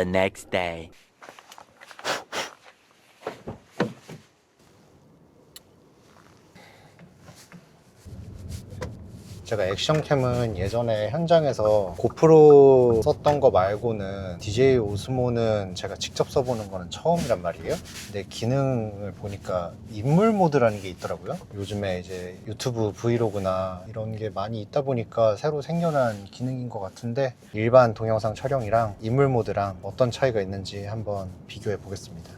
next day. 제가 액션캠은 예전에 현장에서 고프로 썼던 거 말고는 DJI 오스모는 제가 직접 써보는 거는 처음이란 말이에요. 근데 기능을 보니까 인물 모드라는 게 있더라고요. 요즘에 이제 유튜브 브이로그나 이런 게 많이 있다 보니까 새로 생겨난 기능인 것 같은데, 일반 동영상 촬영이랑 인물 모드랑 어떤 차이가 있는지 한번 비교해 보겠습니다.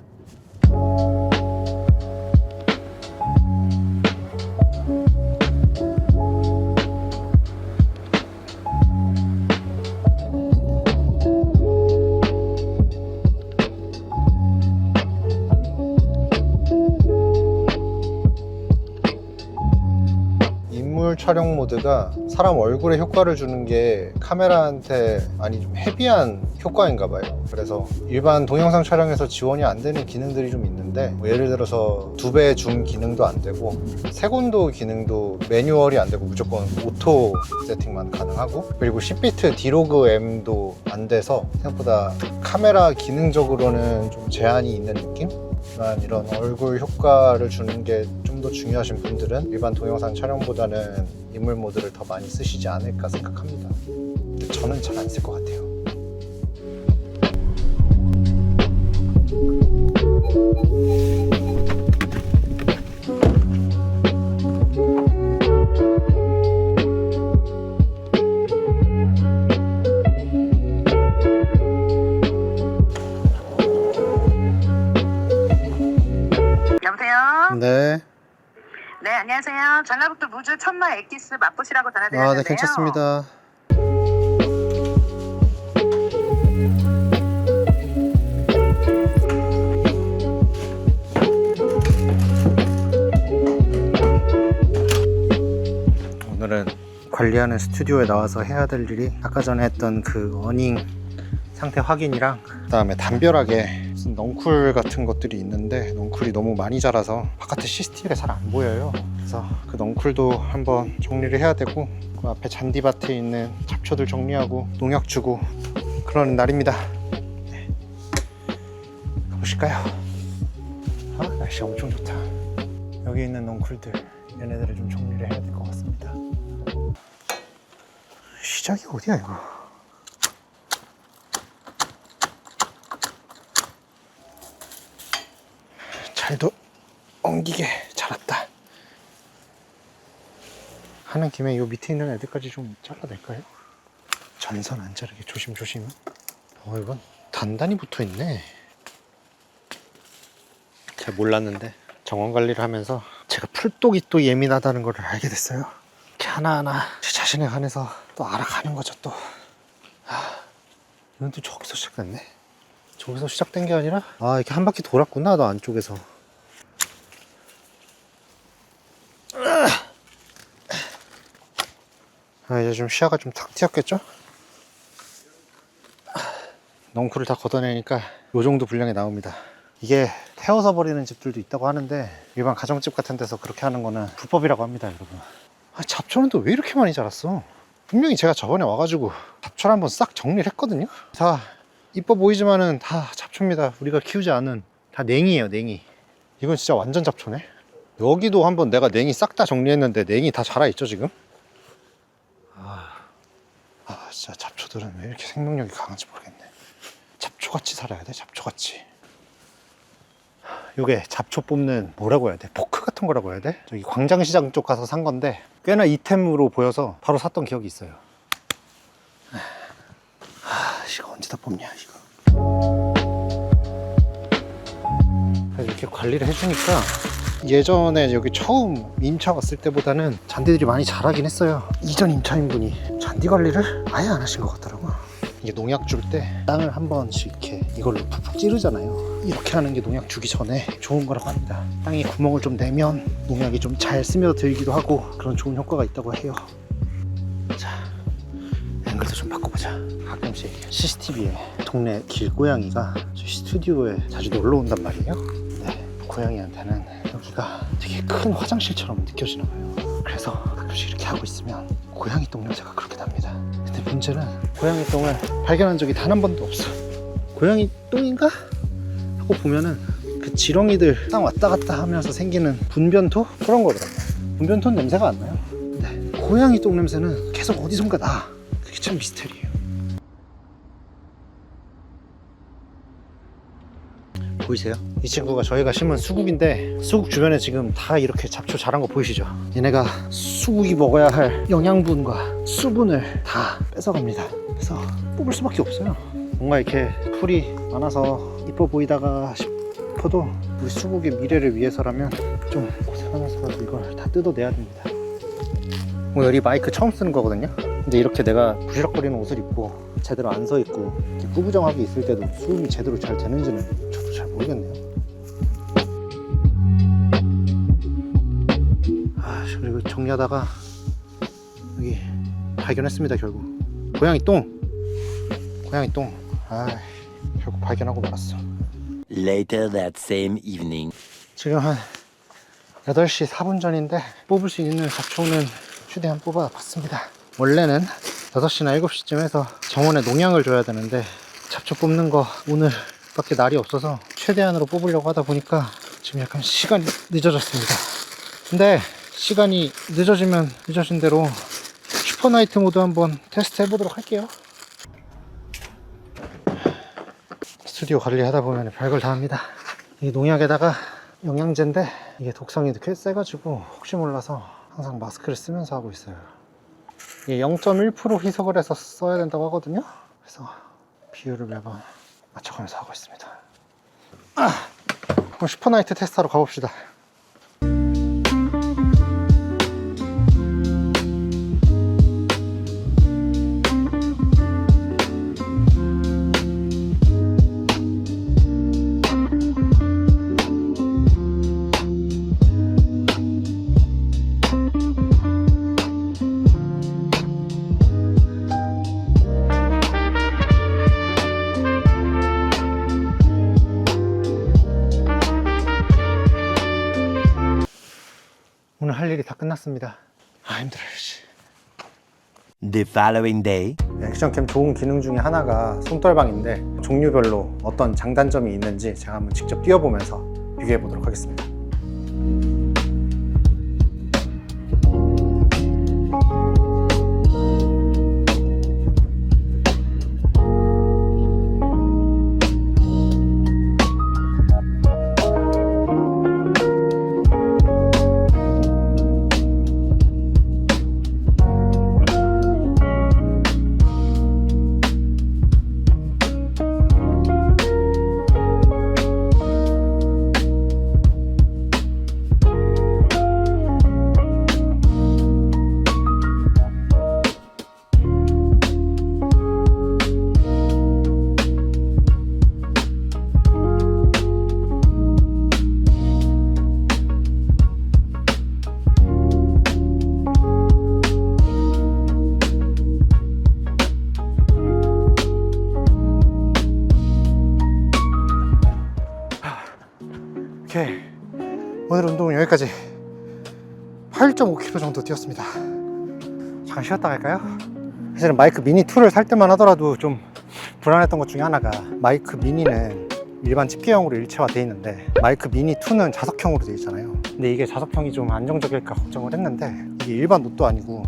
촬영 모드가 사람 얼굴에 효과를 주는 게 카메라한테 많이 좀 헤비한 효과인가 봐요. 그래서 일반 동영상 촬영에서 지원이 안 되는 기능들이 좀 있는데, 뭐 예를 들어서 2배 줌 기능도 안 되고, 색온도 기능도 매뉴얼이 안 되고 무조건 오토 세팅만 가능하고, 그리고 10비트 디로그 M도 안 돼서 생각보다 카메라 기능적으로는 좀 제한이 있는 느낌? 이런 얼굴 효과를 주는 게 좀 더 중요하신 분들은 일반 동영상 촬영보다는 인물 모드를 더 많이 쓰시지 않을까 생각합니다. 근데 저는 잘 안 쓸 것 같아요. 여보세요? 네. 네, 안녕하세요. 전라북도 무주 천마 엑기스 맛보시라고 전화드렸는데요. 네, 괜찮습니다. 오늘은 관리하는 스튜디오에 나와서 해야 될 일이 아까 전에 했던 그 어닝 상태 확인이랑, 그 다음에 담벼락에 무슨 넝쿨 같은 것들이 있는데 넝쿨이 너무 많이 자라서 바깥에 CCTV가 잘 안 보여요. 그래서 그 넝쿨도 한번 정리를 해야 되고, 그 앞에 잔디밭에 있는 잡초들 정리하고 농약 주고 그런 날입니다. 네. 가보실까요? 날씨가 엄청 좋다. 여기 있는 넝쿨들, 얘네들을 좀 정리를 해야 될 것 같습니다. 시작이 어디야 이거? 잘도 엉기게 자랐다. 하는 김에 요 밑에 있는 애들까지 좀 잘라낼까요? 전선 안 자르게 조심조심. 이건 단단히 붙어있네. 잘 몰랐는데 정원 관리를 하면서 제가 풀독이 또 예민하다는 걸 알게 됐어요. 이렇게 하나하나 제 자신에 관해서 또 알아가는 거죠. 또 이건 또 저기서 시작됐네. 저기서 시작된 게 아니라 이렇게 한 바퀴 돌았구나, 너 안쪽에서. 이제 좀 시야가 좀 탁 트였겠죠? 넝쿨을 다 걷어내니까 요 정도 분량이 나옵니다. 이게 태워서 버리는 집들도 있다고 하는데, 일반 가정집 같은 데서 그렇게 하는 거는 불법이라고 합니다, 여러분. 잡초는 또 왜 이렇게 많이 자랐어? 분명히 제가 저번에 와가지고 잡초를 한번 싹 정리를 했거든요. 다 이뻐 보이지만은 다 잡초입니다. 우리가 키우지 않은, 다 냉이에요, 냉이. 이건 진짜 완전 잡초네. 여기도 한번 내가 냉이 싹 다 정리했는데 냉이 다 자라있죠 지금? 진짜 잡초들은 왜 이렇게 생명력이 강한지 모르겠네. 잡초같이 살아야 돼, 잡초같이. 요게 잡초 뽑는, 뭐라고 해야 돼? 포크 같은 거라고 해야 돼? 저기 광장시장 쪽 가서 산 건데 꽤나 이템으로 보여서 바로 샀던 기억이 있어요. 이거 언제 다 뽑냐 이거. 그래서 이렇게 관리를 해주니까, 예전에 여기 처음 임차 왔을 때보다는 잔디들이 많이 자라긴 했어요. 이전 임차인분이 잔디 관리를 아예 안 하신 것 같더라고요. 이게 농약 줄 때 땅을 한 번씩 이렇게 이걸로 푹푹 찌르잖아요. 이렇게 하는 게 농약 주기 전에 좋은 거라고 합니다. 땅에 구멍을 좀 내면 농약이 좀 잘 스며들기도 하고 그런 좋은 효과가 있다고 해요. 자, 앵글도 좀 바꿔보자. 가끔씩 CCTV에 동네 길고양이가 저희 스튜디오에 자주 놀러 온단 말이에요. 네, 고양이한테는 여기가 되게 큰 화장실처럼 느껴지나 봐요. 그래서 가끔씩 이렇게 하고 있으면 고양이 똥 냄새가 그렇게 납니다. 근데 문제는 고양이 똥을 발견한 적이 단 한 번도 없어. 고양이 똥인가? 하고 보면은 그 지렁이들 땅 왔다 갔다 하면서 생기는 분변토? 그런 거더라고요. 분변토는 냄새가 안 나요. 근데 고양이 똥 냄새는 계속 어디선가 나. 그게 참 미스터리예요. 보이세요? 이 친구가 저희가 심은 수국인데 수국 주변에 지금 다 이렇게 잡초 자란 거 보이시죠? 얘네가 수국이 먹어야 할 영양분과 수분을 다 뺏어갑니다. 그래서 뽑을 수밖에 없어요. 뭔가 이렇게 풀이 많아서 이뻐 보이다가 싶어도 우리 수국의 미래를 위해서라면 좀 고생하면서라도 이걸 다 뜯어내야 됩니다. 오늘 이 마이크 처음 쓰는 거거든요. 근데 이렇게 내가 부시럭거리는 옷을 입고 제대로 안 서 있고 이렇게 구부정하게 있을 때도 수음이 제대로 잘 되는지는 저도 잘 모르겠네요. 그리고 정리하다가 여기 발견했습니다. 결국 고양이 똥. 결국 발견하고 말았어. Later that same evening. 지금 한 8시 4분 전인데 뽑을 수 있는 잡초는 최대한 뽑아봤습니다. 원래는 6시나 7시쯤 해서 정원에 농약을 줘야 되는데 잡초 뽑는 거 오늘밖에 날이 없어서 최대한으로 뽑으려고 하다 보니까 지금 약간 시간이 늦어졌습니다. 근데 시간이 늦어지면 늦어진 대로 슈퍼나이트 모드 한번 테스트 해보도록 할게요. 스튜디오 관리하다 보면 별걸 다 합니다. 이 농약에다가 영양제인데 이게 독성이 꽤 세가지고 혹시 몰라서 항상 마스크를 쓰면서 하고 있어요. 이게 0.1% 희석을 해서 써야 된다고 하거든요. 그래서 비율을 매번 맞춰가면서 하고 있습니다. 그럼 슈퍼나이트 테스트하러 가봅시다. 오늘 할 일이 다 끝났습니다. 힘들어요. The following day. 액션캠 좋은 기능 중에 하나가 손떨방인데 종류별로 어떤 장단점이 있는지 제가 한번 직접 띄워보면서 비교해 보도록 하겠습니다. 오케이, 오늘 운동은 여기까지. 8.5km 정도 뛰었습니다. 잠깐 쉬었다 갈까요? 사실은 마이크 미니 2를 살 때만 하더라도 좀 불안했던 것 중에 하나가 마이크 미니는 일반 집게형으로 일체화 되어 있는데 마이크 미니 2는 자석형으로 되어 있잖아요. 근데 이게 자석형이 좀 안정적일까 걱정을 했는데 이게 일반 옷도 아니고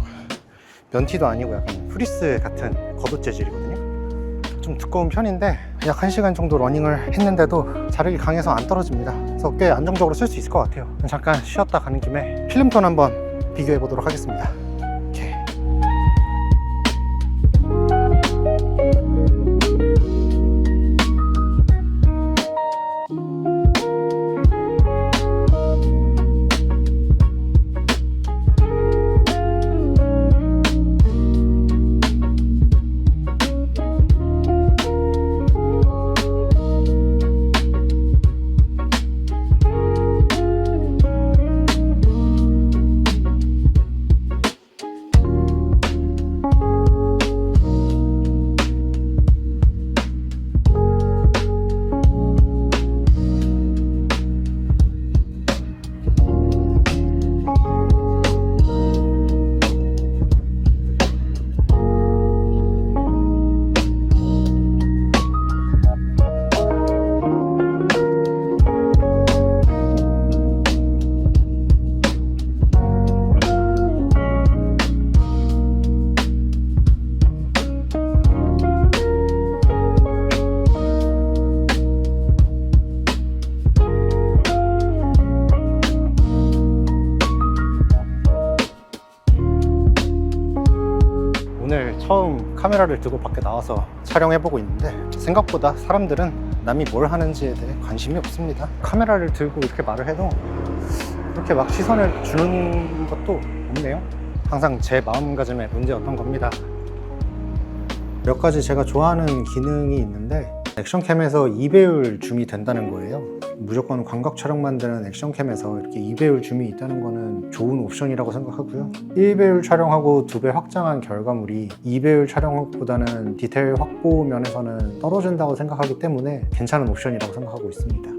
면티도 아니고 약간 프리스 같은 겉옷 재질이거든요. 좀 두꺼운 편인데 약 1시간 정도 러닝을 했는데도 자력이 강해서 안 떨어집니다. 그래서 꽤 안정적으로 쓸 수 있을 것 같아요. 잠깐 쉬었다 가는 김에 필름톤 한번 비교해 보도록 하겠습니다. 오케이. 카메라를 들고 밖에 나와서 촬영해보고 있는데 생각보다 사람들은 남이 뭘 하는지에 대해 관심이 없습니다. 카메라를 들고 이렇게 말을 해도 그렇게 막 시선을 주는 것도 없네요. 항상 제 마음가짐의 문제였던 겁니다. 몇 가지 제가 좋아하는 기능이 있는데 액션캠에서 2배율 줌이 된다는 거예요. 무조건 광각 촬영만 되는 액션캠에서 이렇게 2배율 줌이 있다는 거는 좋은 옵션이라고 생각하고요. 1배율 촬영하고 2배 확장한 결과물이 2배율 촬영보다는 디테일 확보 면에서는 떨어진다고 생각하기 때문에 괜찮은 옵션이라고 생각하고 있습니다.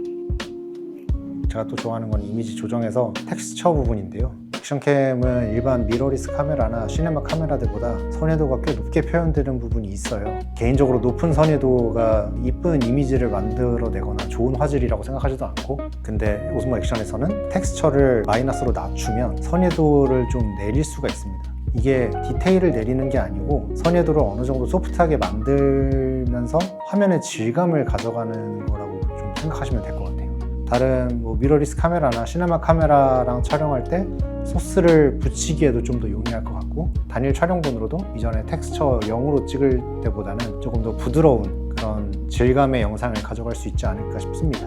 제가 또 좋아하는 건 이미지 조정에서 텍스처 부분인데요. 액션캠은 일반 미러리스 카메라나 시네마 카메라들보다 선회도가 꽤 높게 표현되는 부분이 있어요. 개인적으로 높은 선회도가 이쁜 이미지를 만들어내거나 좋은 화질이라고 생각하지도 않고, 근데 오스모 액션에서는 텍스처를 마이너스로 낮추면 선회도를 좀 내릴 수가 있습니다. 이게 디테일을 내리는 게 아니고 선회도를 어느 정도 소프트하게 만들면서 화면의 질감을 가져가는 거라고 좀 생각하시면 될 것 같아요. 다른 미러리스 카메라나 시네마 카메라랑 촬영할 때 소스를 붙이기에도 좀 더 용이할 것 같고, 단일 촬영본으로도 이전에 텍스처 0으로 찍을 때보다는 조금 더 부드러운 그런 질감의 영상을 가져갈 수 있지 않을까 싶습니다.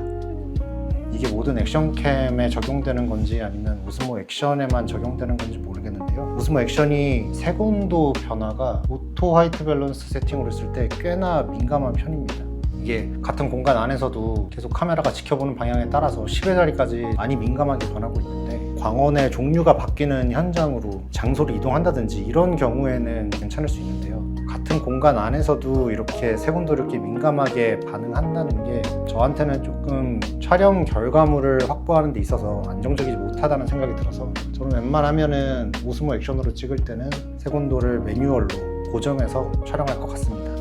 이게 모든 액션캠에 적용되는 건지 아니면 오스모 액션에만 적용되는 건지 모르겠는데요. 오스모 액션이 색온도 변화가 오토 화이트 밸런스 세팅으로 했을 때 꽤나 민감한 편입니다. 이게 같은 공간 안에서도 계속 카메라가 지켜보는 방향에 따라서 10의 자리까지 많이 민감하게 변하고 있는데, 광원의 종류가 바뀌는 현장으로 장소를 이동한다든지 이런 경우에는 괜찮을 수 있는데요. 같은 공간 안에서도 이렇게 색온도를 이렇게 민감하게 반응한다는 게 저한테는 조금 촬영 결과물을 확보하는 데 있어서 안정적이지 못하다는 생각이 들어서, 저는 웬만하면은 오스모 액션으로 찍을 때는 색온도를 매뉴얼로 고정해서 촬영할 것 같습니다.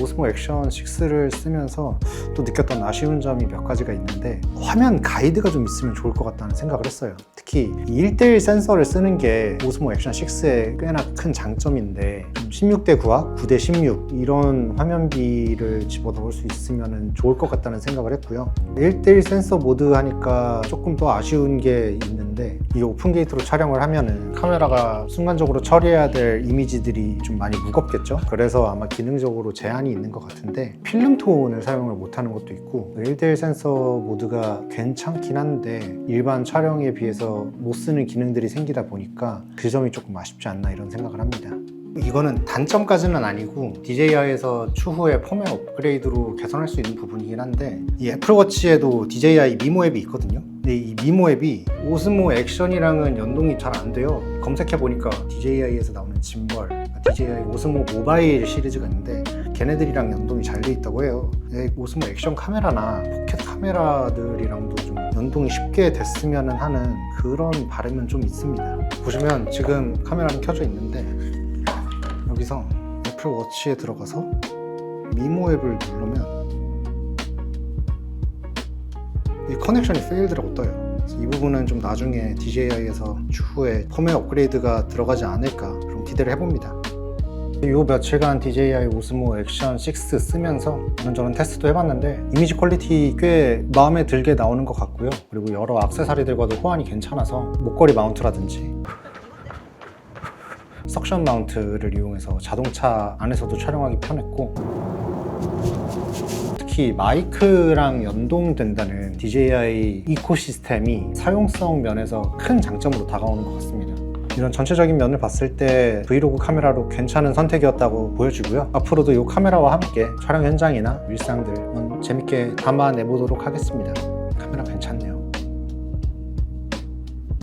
오스모 액션 6를 쓰면서 또 느꼈던 아쉬운 점이 몇 가지가 있는데, 화면 가이드가 좀 있으면 좋을 것 같다는 생각을 했어요. 특히 1:1 센서를 쓰는 게 오스모 액션 6의 꽤나 큰 장점인데 16:9와 9:16 이런 화면비를 집어넣을 수 있으면 좋을 것 같다는 생각을 했고요. 1:1 센서 모드 하니까 조금 더 아쉬운 게 있는데, 이 오픈 게이트로 촬영을 하면은 카메라가 순간적으로 처리해야 될 이미지들이 좀 많이 무겁겠죠. 그래서 아마 기능적으로 제한이 있는 것 같은데 필름 톤을 사용을 못하는 것도 있고, 1:1 센서 모드가 괜찮긴 한데 일반 촬영에 비해서 못 쓰는 기능들이 생기다 보니까 그 점이 조금 아쉽지 않나 이런 생각을 합니다. 이거는 단점까지는 아니고 DJI에서 추후에 펌웨어 업그레이드로 개선할 수 있는 부분이긴 한데, 이 애플워치에도 DJI 미모 앱이 있거든요. 근데 이 미모 앱이 오스모 액션이랑은 연동이 잘 안 돼요. 검색해보니까 DJI에서 나오는 짐벌, DJI 오스모 모바일 시리즈가 있는데 걔네들이랑 연동이 잘 돼 있다고 해요. 오스모 액션 카메라나 포켓 카메라들이랑도 좀 연동이 쉽게 됐으면 하는 그런 바람은 좀 있습니다. 보시면 지금 카메라는 켜져 있는데 여기서 애플워치에 들어가서 미모 앱을 누르면 이 커넥션이 failed라고 떠요. 그래서 이 부분은 좀 나중에 DJI에서 추후에 펌웨어 업그레이드가 들어가지 않을까 그런 기대를 해봅니다. 요 며칠간 DJI 오스모 액션 6 쓰면서 이런저런 테스트도 해봤는데 이미지 퀄리티 꽤 마음에 들게 나오는 것 같고요. 그리고 여러 액세서리들과도 호환이 괜찮아서 목걸이 마운트라든지 석션 마운트를 이용해서 자동차 안에서도 촬영하기 편했고, 특히 마이크랑 연동된다는 DJI 이코시스템이 사용성 면에서 큰 장점으로 다가오는 것 같습니다. 이런 전체적인 면을 봤을 때 브이로그 카메라로 괜찮은 선택이었다고 보여지고요. 앞으로도 이 카메라와 함께 촬영 현장이나 일상들 재밌게 담아내보도록 하겠습니다. 카메라 괜찮네요.